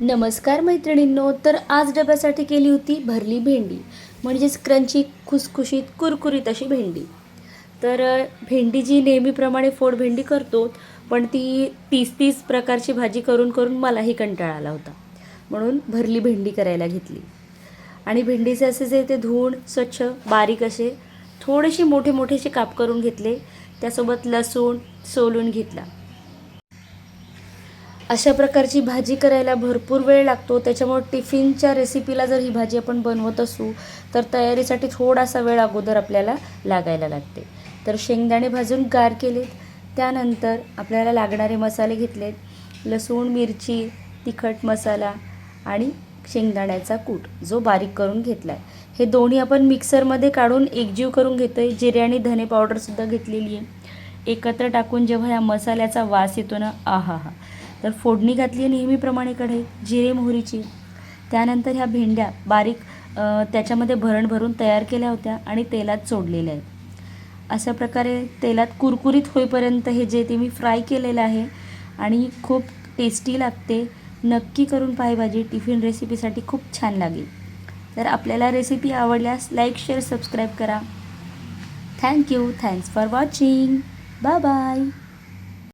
नमस्कार मैत्रिणींनो. तर आज डब्यासाठी केली होती भरली भेंडी, म्हणजेच क्रंची खुसखुशीत कुरकुरीत अशी भेंडी. तर भेंडी जी नेहमीप्रमाणे फोड भेंडी करतो, पण ती 30-30 प्रकारची भाजी करून करून मलाही कंटाळा आला होता, म्हणून भरली भेंडी करायला घेतली. आणि भेंडीचे असे जे ते धुवून स्वच्छ बारीक असे थोडेसे मोठे मोठेसे काप करून घेतले. त्यासोबत लसूण सोलून घेतला. अशा प्रकारची भाजी करायला भरपूर वेळ लागतो, त्याच्यामुळे टिफिनच्या रेसिपीला जर ही भाजी आपण बनवत असू तर तयारीसाठी थोडासा वेळ अगोदर आपल्याला लागायला लागते. तर शेंगदाणे भाजून गार केलेत. त्यानंतर आपल्याला लागणारे मसाले घेतलेत. लसूण, मिरची, तिखट मसाला आणि शेंगदाण्याचा कूट जो बारीक करून घेतला आहे. हे दोन्ही आपण मिक्सरमध्ये काढून एकजीव करून घेतो आहे. जिरे आणि धने पावडरसुद्धा घेतलेली आहे. एकत्र टाकून जेव्हा या मसाल्याचा वास येतो ना, आहा हा. तर फोडणी घातली आहे नेहमीप्रमाणे कढईत जिरे मोहरीची. त्यानंतर ह्या भेंड्या बारीक त्याच्यामध्ये भरण भरून तयार केल्या होत्या आणि तेलात सोडलेल्या आहेत. अशा प्रकारे तेलात कुरकुरीत होईपर्यंत हे जे ते मी फ्राय केलेलं आहे आणि खूप टेस्टी लागते. नक्की करून पाही भाजी. टिफिन रेसिपीसाठी खूप छान लागेल. तर आपल्याला रेसिपी आवडल्यास लाईक, शेअर, सबस्क्राईब करा. Thank you. Thanks for watching. Bye bye.